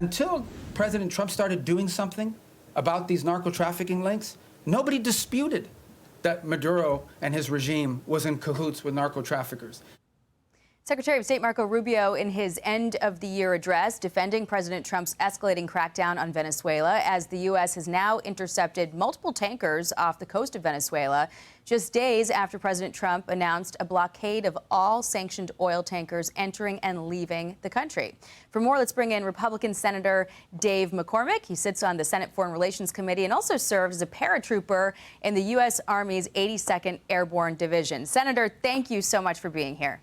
Until President Trump started doing something about these narco-trafficking links, nobody disputed that Maduro and his regime was in cahoots with narco-traffickers. Secretary of State Marco Rubio, in his end-of-the-year address, defending President Trump's escalating crackdown on Venezuela, as the U.S. has now intercepted multiple tankers off the coast of Venezuela, just days after President Trump announced a blockade of all sanctioned oil tankers entering and leaving the country. For more, let's bring in Republican Senator Dave McCormick. He sits on the Senate Foreign Relations Committee and also serves as a paratrooper in the U.S. Army's 82nd Airborne Division. Senator, thank you so much for being here.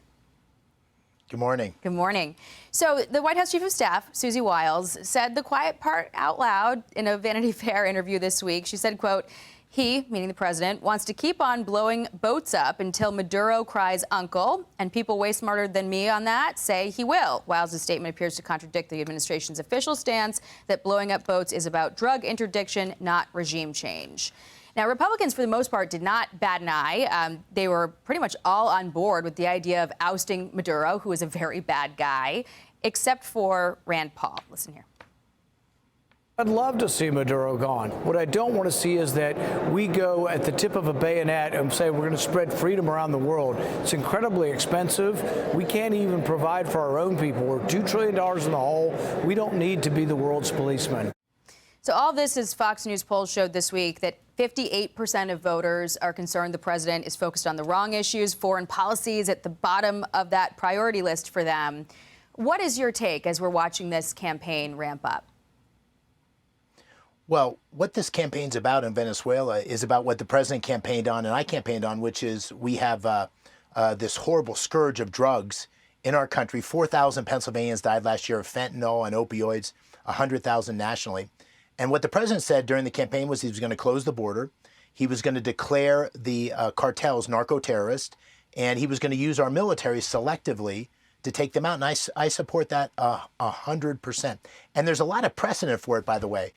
Good morning. Good morning. So the White House Chief of Staff, Susie Wiles, said the quiet part out loud in a Vanity Fair interview this week. She said, quote, he, meaning the president, wants to keep on blowing boats up until Maduro cries uncle, and people way smarter than me on that say he will. Wiles' statement appears to contradict the administration's official stance that blowing up boats is about drug interdiction, not regime change. Now, Republicans, for the most part, did not bat an eye. They were pretty much all on board with the idea of ousting Maduro, who is a very bad guy, except for Rand Paul. Listen here. I'd love to see Maduro gone. What I don't want to see is that we go at the tip of a bayonet and say we're going to spread freedom around the world. It's incredibly expensive. We can't even provide for our own people. We're $2 trillion in the hole. We don't need to be the world's policeman. So all this, as Fox News polls showed this week, that 58% of voters are concerned the president is focused on the wrong issues. Foreign policy is at the bottom of that priority list for them. What is your take as we're watching this campaign ramp up? Well, what this campaign's about in Venezuela is about what the president campaigned on and I campaigned on, which is we have this horrible scourge of drugs in our country. 4,000 Pennsylvanians died last year of fentanyl and opioids, 100,000 nationally. And what the president said during the campaign was he was going to close the border. He was going to declare the cartels narco-terrorists, and he was going to use our military selectively to take them out. And I support that 100%. And there's a lot of precedent for it, by the way.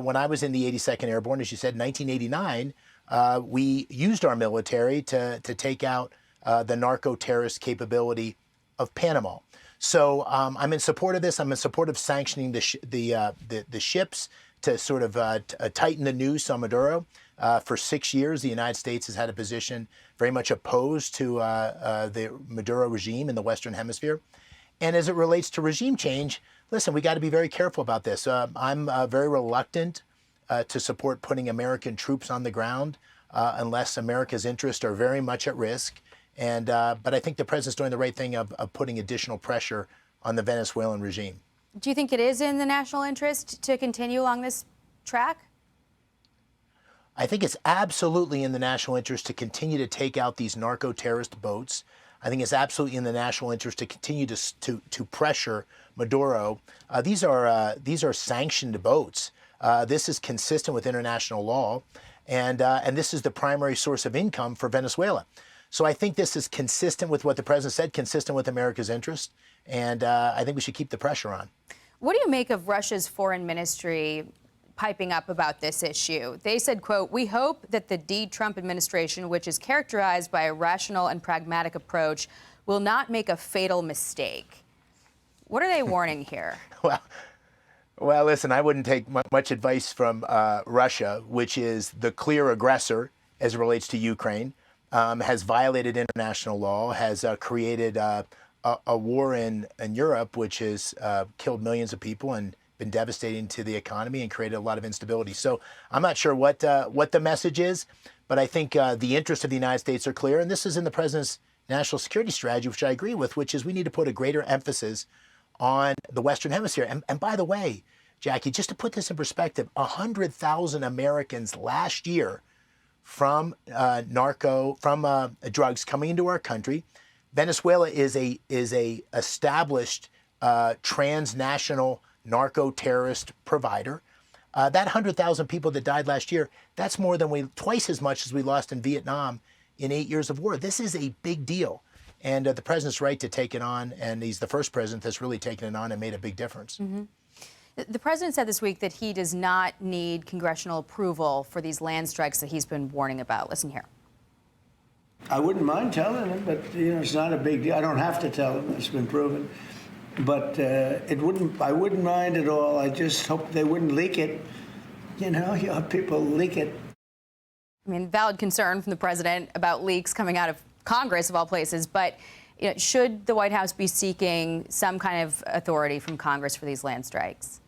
When I was in the 82nd Airborne, as you said, in 1989, we used our military to take out the narco-terrorist capability of Panama. So I'm in support of this. I'm in support of sanctioning the ships to sort of tighten the noose on Maduro. For 6 years, the United States has had a position very much opposed to the Maduro regime in the Western Hemisphere. And as it relates to regime change, listen, we got to be very careful about this. I'm very reluctant to support putting American troops on the ground unless America's interests are very much at risk. And but I think the president's doing the right thing of putting additional pressure on the Venezuelan regime. Do you think it is in the national interest to continue along this track? I think it's absolutely in the national interest to continue to take out these narco-terrorist boats. I think it's absolutely in the national interest to continue to pressure Maduro. These are sanctioned boats. This is consistent with international law, and this is the primary source of income for Venezuela. So I think this is consistent with what the president said, consistent with America's interest, and I think we should keep the pressure on. What do you make of Russia's foreign ministry piping up about this issue? They said, quote, we hope that the D-Trump administration, which is characterized by a rational and pragmatic approach, will not make a fatal mistake. What are they warning here? Well, listen, I wouldn't take much advice from Russia, which is the clear aggressor as it relates to Ukraine. Has violated international law, has created a war in Europe, which has killed millions of people and been devastating to the economy and created a lot of instability. So I'm not sure what the message is, but I think the interests of the United States are clear. And this is in the president's national security strategy, which I agree with, which is we need to put a greater emphasis on the Western Hemisphere. And by the way, Jackie, just to put this in perspective, 100,000 Americans last year from drugs coming into our country. Venezuela is a established transnational narco-terrorist provider. That 100,000 people that died last year, that's more than twice as much as we lost in Vietnam in 8 years of war. This is a big deal. And the president's right to take it on, and he's the first president that's really taken it on and made a big difference. Mm-hmm. The president said this week that he does not need congressional approval for these land strikes that he's been warning about. Listen here. I wouldn't mind telling him, but it's not a big deal. I don't have to tell him. It's been proven. but I wouldn't mind at all. I just hope they wouldn't leak it. You have people leak it. I mean, valid concern from the president about leaks coming out of Congress, of all places. But should the White House be seeking some kind of authority from Congress for these land strikes?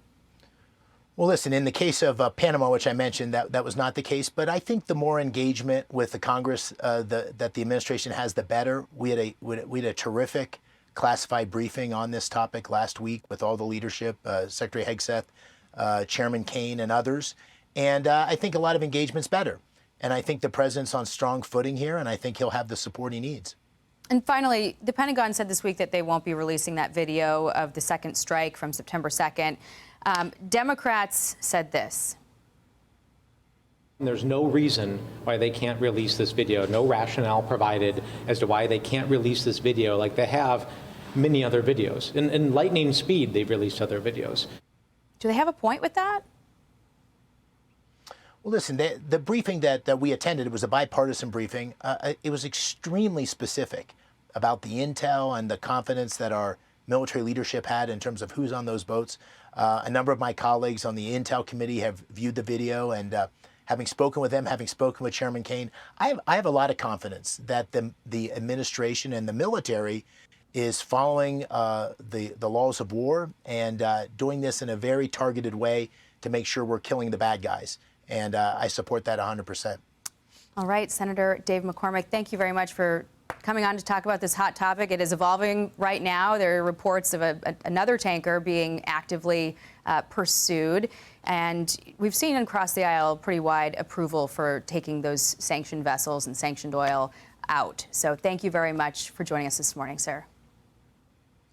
Well, listen, in the case of Panama, which I mentioned, that was not the case. But I think the more engagement with the Congress that the administration has, the better. We had a terrific classified briefing on this topic last week with all the leadership, Secretary Hegseth, Chairman Kaine, and others. And I think a lot of engagement's better. And I think the president's on strong footing here, and I think he'll have the support he needs. And finally, the Pentagon said this week that they won't be releasing that video of the second strike from September 2nd. Democrats said this. There's no reason why they can't release this video, no rationale provided as to why they can't release this video like they have many other videos. In lightning speed, they've released other videos. Do they have a point with that? Well, listen, the briefing that we attended, it was a bipartisan briefing. It was extremely specific about the intel and the confidence that our military leadership had in terms of who's on those boats. A number of my colleagues on the Intel Committee have viewed the video, and having spoken with them, having spoken with Chairman Kaine, I have a lot of confidence that the administration and the military is following the laws of war and doing this in a very targeted way to make sure we're killing the bad guys. And I support that 100%. All right, Senator Dave McCormick, thank you very much for coming on to talk about this hot topic. It is evolving right now. There are reports of another tanker being actively pursued. And we've seen across the aisle pretty wide approval for taking those sanctioned vessels and sanctioned oil out. So thank you very much for joining us this morning, sir.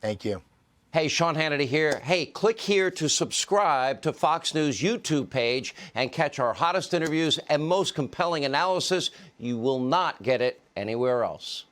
Thank you. Hey, Sean Hannity here. Hey, click here to subscribe to Fox News YouTube page and catch our hottest interviews and most compelling analysis. You will not get it anywhere else.